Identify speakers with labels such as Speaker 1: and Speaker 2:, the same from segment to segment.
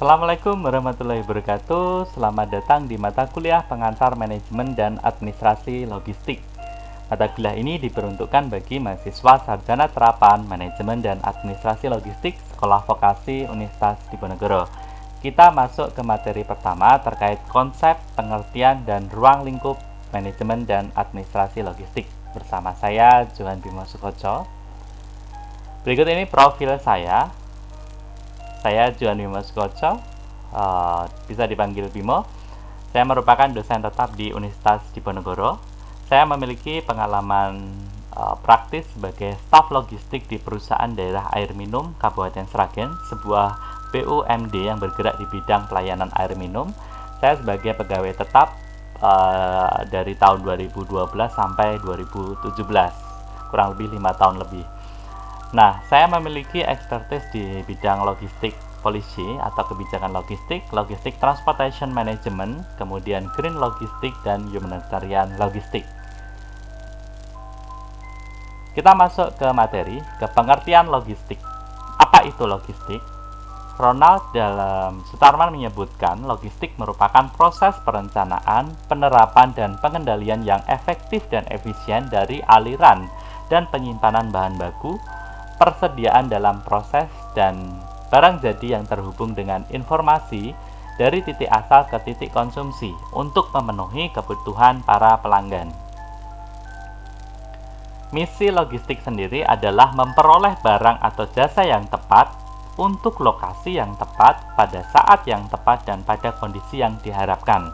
Speaker 1: Assalamualaikum warahmatullahi wabarakatuh. Selamat datang di mata kuliah pengantar manajemen dan administrasi logistik. Mata kuliah ini diperuntukkan bagi mahasiswa sarjana terapan manajemen dan administrasi logistik Sekolah Vokasi Universitas Diponegoro. Kita masuk ke materi pertama terkait konsep, pengertian, dan ruang lingkup manajemen dan administrasi logistik. Bersama saya, Johan Bimo Sukoco. Berikut ini profil saya. Saya Johan Bimo Sukoco, bisa dipanggil Bimo. Saya merupakan dosen tetap di Universitas Diponegoro. Saya memiliki pengalaman praktis sebagai staf logistik di perusahaan daerah air minum Kabupaten Sragen, sebuah BUMD yang bergerak di bidang pelayanan air minum. Saya sebagai pegawai tetap dari tahun 2012 sampai 2017, kurang lebih 5 tahun lebih. Nah, saya memiliki expertise di bidang logistik policy atau kebijakan logistik, logistik transportation management, kemudian green logistik, dan humanitarian logistik. Kita masuk ke materi, ke pengertian logistik. Apa itu logistik? Ronald dalam Sutarman menyebutkan logistik merupakan proses perencanaan, penerapan, dan pengendalian yang efektif dan efisien dari aliran dan penyimpanan bahan baku, persediaan dalam proses, dan barang jadi yang terhubung dengan informasi dari titik asal ke titik konsumsi untuk memenuhi kebutuhan para pelanggan. Misi logistik sendiri adalah memperoleh barang atau jasa yang tepat untuk lokasi yang tepat pada saat yang tepat dan pada kondisi yang diharapkan,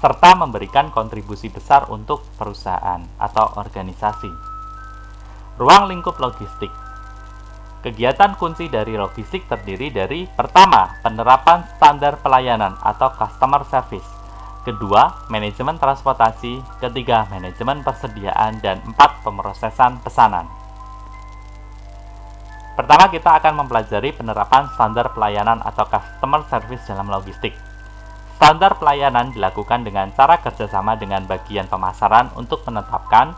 Speaker 1: serta memberikan kontribusi besar untuk perusahaan atau organisasi. Ruang lingkup logistik. Kegiatan kunci dari logistik terdiri dari: pertama, penerapan standar pelayanan atau customer service, kedua, manajemen transportasi, ketiga, manajemen persediaan, dan empat, pemrosesan pesanan. Pertama, kita akan mempelajari penerapan standar pelayanan atau customer service dalam logistik. Standar pelayanan dilakukan dengan cara kerjasama dengan bagian pemasaran untuk menetapkan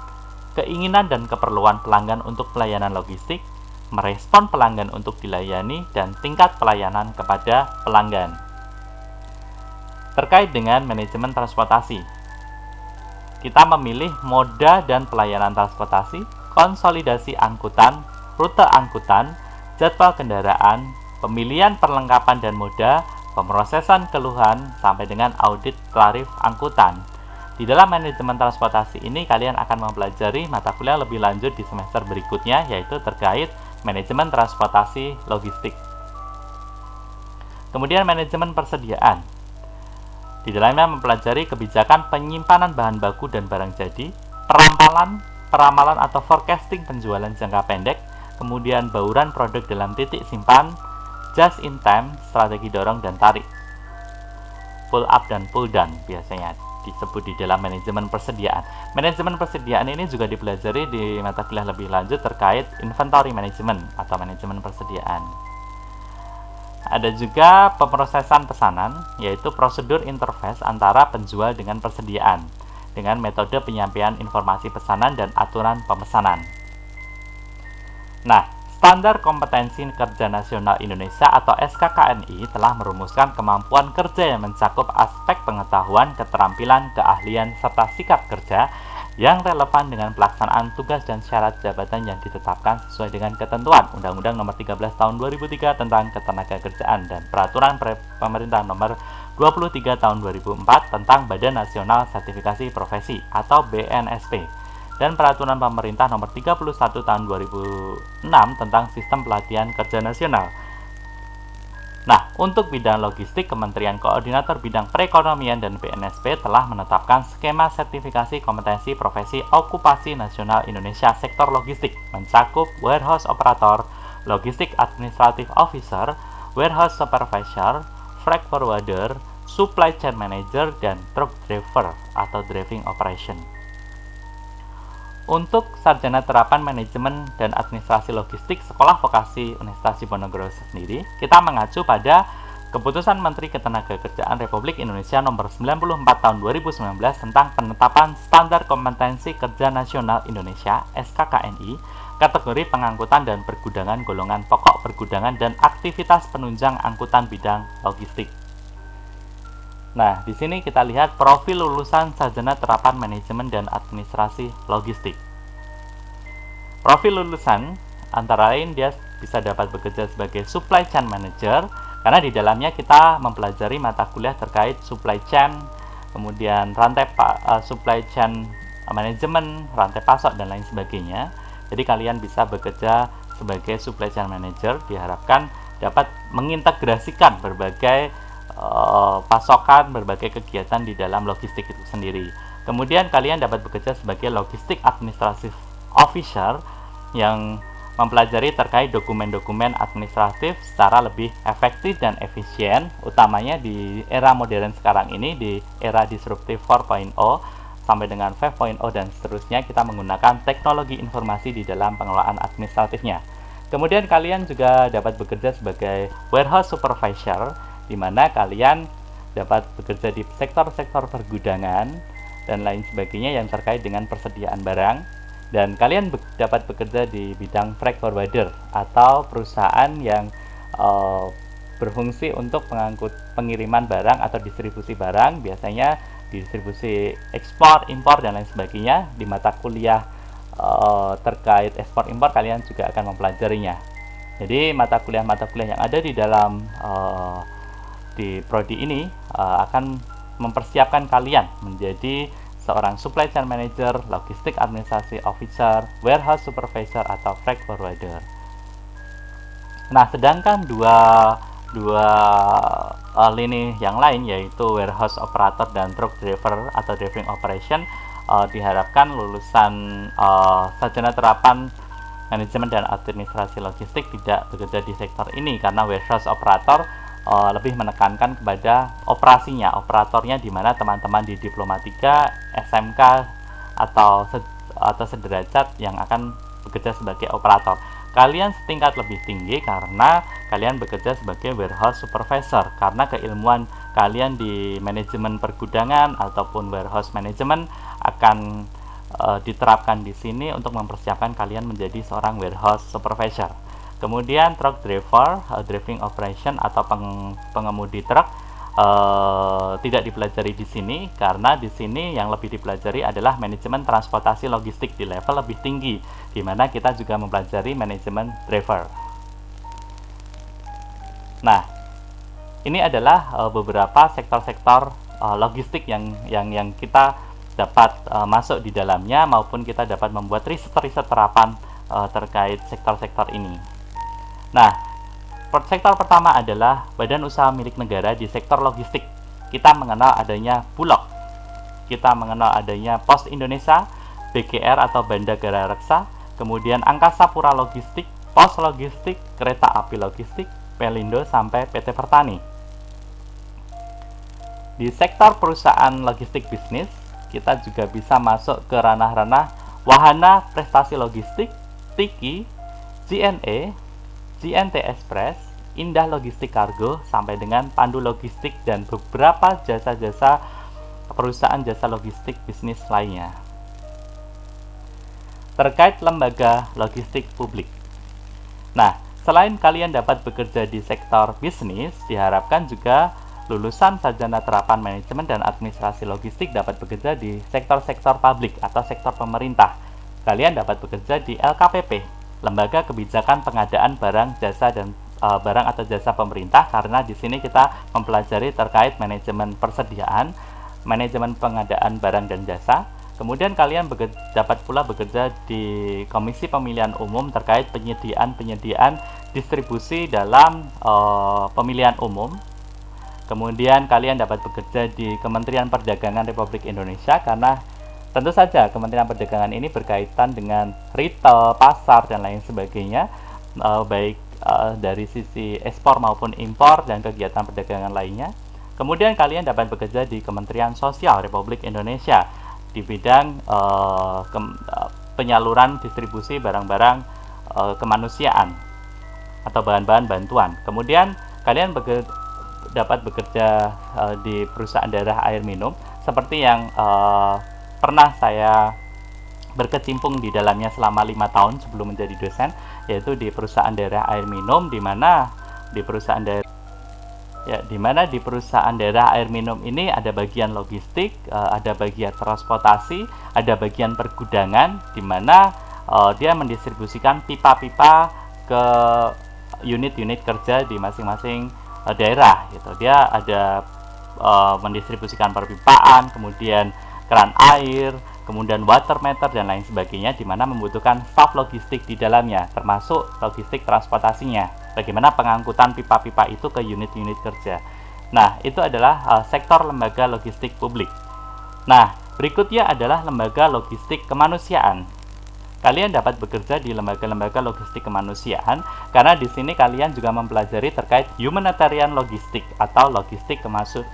Speaker 1: keinginan dan keperluan pelanggan untuk pelayanan logistik, merespon pelanggan untuk dilayani, dan tingkat pelayanan kepada pelanggan. Terkait dengan manajemen transportasi, kita memilih moda dan pelayanan transportasi, konsolidasi angkutan, rute angkutan, jadwal kendaraan, pemilihan perlengkapan dan moda, pemrosesan keluhan, sampai dengan audit tarif angkutan. Di dalam manajemen transportasi ini, kalian akan mempelajari mata kuliah lebih lanjut di semester berikutnya, yaitu terkait manajemen transportasi logistik. Kemudian manajemen persediaan. Di dalamnya mempelajari kebijakan penyimpanan bahan baku dan barang jadi, peramalan atau forecasting penjualan jangka pendek, kemudian bauran produk dalam titik simpan, just in time, strategi dorong dan tarik. Pull up dan pull down biasanya disebut di dalam manajemen persediaan. Manajemen persediaan ini juga dipelajari di mata kuliah lebih lanjut terkait inventory management atau manajemen persediaan. Ada juga pemrosesan pesanan, yaitu prosedur interface antara penjual dengan persediaan dengan metode penyampaian informasi pesanan dan aturan pemesanan. Nah, Standar Kompetensi Kerja Nasional Indonesia atau SKKNI telah merumuskan kemampuan kerja yang mencakup aspek pengetahuan, keterampilan, keahlian, serta sikap kerja yang relevan dengan pelaksanaan tugas dan syarat jabatan yang ditetapkan sesuai dengan ketentuan Undang-Undang Nomor 13 Tahun 2003 tentang Ketenagakerjaan dan Peraturan Pemerintah Nomor 23 Tahun 2004 tentang Badan Nasional Sertifikasi Profesi atau BNSP. Dan Peraturan Pemerintah Nomor 31 Tahun 2006 tentang Sistem Pelatihan Kerja Nasional. Nah, untuk bidang logistik, Kementerian Koordinator Bidang Perekonomian dan BNSP telah menetapkan skema sertifikasi kompetensi profesi okupasi nasional Indonesia sektor logistik, mencakup warehouse operator, logistik administrative officer, warehouse supervisor, freight forwarder, supply chain manager, dan truck driver atau driving operation. Untuk sarjana terapan manajemen dan administrasi logistik Sekolah Vokasi Universitas Diponegoro sendiri, kita mengacu pada Keputusan Menteri Ketenagakerjaan Republik Indonesia Nomor 94 Tahun 2019 tentang penetapan Standar Kompetensi Kerja Nasional Indonesia (SKKNI), kategori pengangkutan dan pergudangan golongan pokok pergudangan dan aktivitas penunjang angkutan bidang logistik. Nah, di sini kita lihat profil lulusan sarjana terapan manajemen dan administrasi logistik. Profil lulusan antara lain dia bisa dapat bekerja sebagai supply chain manager, karena di dalamnya kita mempelajari mata kuliah terkait supply chain, kemudian supply chain manajemen, rantai pasok dan lain sebagainya. Jadi kalian bisa bekerja sebagai supply chain manager, diharapkan dapat mengintegrasikan berbagai pasokan, berbagai kegiatan di dalam logistik itu sendiri. Kemudian kalian dapat bekerja sebagai logistik administratif officer yang mempelajari terkait dokumen-dokumen administratif secara lebih efektif dan efisien, utamanya di era modern sekarang ini, di era disruptif 4.0 sampai dengan 5.0 dan seterusnya, kita menggunakan teknologi informasi di dalam pengelolaan administratifnya. Kemudian kalian juga dapat bekerja sebagai warehouse supervisor, di mana kalian dapat bekerja di sektor-sektor pergudangan dan lain sebagainya yang terkait dengan persediaan barang, dan kalian dapat bekerja di bidang freight forwarder atau perusahaan yang berfungsi untuk pengiriman barang atau distribusi barang, biasanya distribusi ekspor, impor dan lain sebagainya. Di mata kuliah terkait ekspor impor kalian juga akan mempelajarinya. Jadi mata kuliah yang ada di dalam di prodi ini akan mempersiapkan kalian menjadi seorang supply chain manager, logistik administrasi officer, warehouse supervisor atau freight forwarder. Nah, sedangkan dua lini yang lain, yaitu warehouse operator dan truck driver atau driving operation, diharapkan lulusan sarjana terapan manajemen dan administrasi logistik tidak bekerja di sektor ini, karena warehouse operator lebih menekankan kepada operatornya, di mana teman-teman di Diplomatika, SMK atau sederajat yang akan bekerja sebagai operator. Kalian setingkat lebih tinggi karena kalian bekerja sebagai warehouse supervisor, karena keilmuan kalian di manajemen pergudangan ataupun warehouse management akan diterapkan di sini untuk mempersiapkan kalian menjadi seorang warehouse supervisor. Kemudian truck driver, driving operation atau pengemudi truk tidak dipelajari di sini, karena di sini yang lebih dipelajari adalah manajemen transportasi logistik di level lebih tinggi, di mana kita juga mempelajari manajemen driver. Nah, ini adalah beberapa sektor-sektor logistik yang kita dapat masuk di dalamnya, maupun kita dapat membuat riset terapan terkait sektor-sektor ini. Nah, sektor pertama adalah badan usaha milik negara di sektor logistik. Kita mengenal adanya Bulog, kita mengenal adanya Pos Indonesia, BGR atau Bandagara Reksa, kemudian Angkasa Pura Logistik, Pos Logistik, Kereta Api Logistik, Pelindo sampai PT Pertani. Di sektor perusahaan logistik bisnis, kita juga bisa masuk ke ranah-ranah Wahana Prestasi Logistik, Tiki, GNE, GNT Express, Indah Logistik Kargo, sampai dengan Pandu Logistik dan beberapa jasa-jasa perusahaan jasa logistik bisnis lainnya. Terkait lembaga logistik publik. Nah, selain kalian dapat bekerja di sektor bisnis, diharapkan juga lulusan sarjana terapan manajemen dan administrasi logistik dapat bekerja di sektor-sektor publik atau sektor pemerintah. Kalian dapat bekerja di LKPP, Lembaga Kebijakan Pengadaan Barang Jasa dan Barang atau Jasa Pemerintah, karena di sini kita mempelajari terkait manajemen persediaan, manajemen pengadaan barang dan jasa. Kemudian kalian dapat pula bekerja di Komisi Pemilihan Umum terkait penyediaan distribusi dalam pemilihan umum. Kemudian kalian dapat bekerja di Kementerian Perdagangan Republik Indonesia, karena tentu saja Kementerian Perdagangan ini berkaitan dengan retail, pasar, dan lain sebagainya, baik dari sisi ekspor maupun impor dan kegiatan perdagangan lainnya. Kemudian kalian dapat bekerja di Kementerian Sosial Republik Indonesia di bidang penyaluran distribusi barang-barang kemanusiaan atau bahan-bahan bantuan. Kemudian kalian dapat bekerja di perusahaan daerah air minum, seperti yang pernah saya berkecimpung di dalamnya selama 5 tahun sebelum menjadi dosen, yaitu di perusahaan daerah air minum, di mana di perusahaan daerah air minum ini ada bagian logistik, ada bagian transportasi, ada bagian pergudangan, di mana dia mendistribusikan pipa-pipa ke unit-unit kerja di masing-masing daerah gitu. Dia ada mendistribusikan perpipaan, kemudian keran air, kemudian water meter dan lain sebagainya, di mana membutuhkan staf logistik di dalamnya, termasuk logistik transportasinya. Bagaimana pengangkutan pipa-pipa itu ke unit-unit kerja. Nah, itu adalah sektor lembaga logistik publik. Nah, berikutnya adalah lembaga logistik kemanusiaan. Kalian dapat bekerja di lembaga-lembaga logistik kemanusiaan karena di sini kalian juga mempelajari terkait humanitarian logistik atau logistik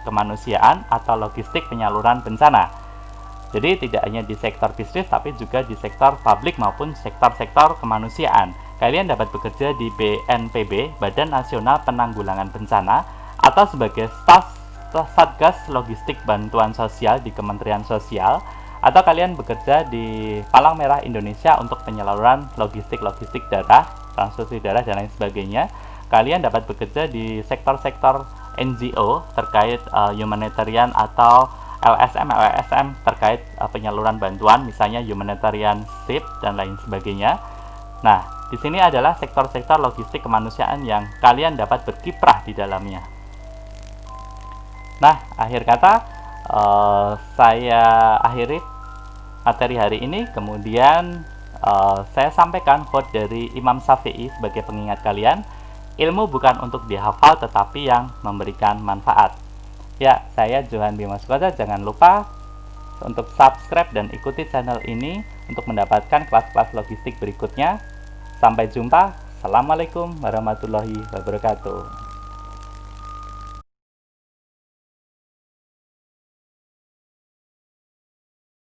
Speaker 1: kemanusiaan atau logistik penyaluran bencana. Jadi tidak hanya di sektor bisnis tapi juga di sektor publik maupun sektor-sektor kemanusiaan. Kalian dapat bekerja di BNPB, Badan Nasional Penanggulangan Bencana, atau sebagai staf Satgas Logistik Bantuan Sosial di Kementerian Sosial, atau kalian bekerja di Palang Merah Indonesia untuk penyaluran logistik darah, transfusi darah, dan lain sebagainya. Kalian dapat bekerja di sektor-sektor NGO terkait humanitarian atau LSM terkait penyaluran bantuan, misalnya humanitarian ship dan lain sebagainya. Nah, di sini adalah sektor-sektor logistik kemanusiaan yang kalian dapat berkiprah di dalamnya. Nah, akhir kata saya akhiri materi hari ini. Kemudian saya sampaikan quote dari Imam Syafi'i sebagai pengingat kalian. Ilmu bukan untuk dihafal tetapi yang memberikan manfaat. Ya, saya Johan Bima Sukoda. Jangan lupa untuk subscribe dan ikuti channel ini untuk mendapatkan kelas-kelas logistik berikutnya. Sampai jumpa. Assalamualaikum warahmatullahi wabarakatuh.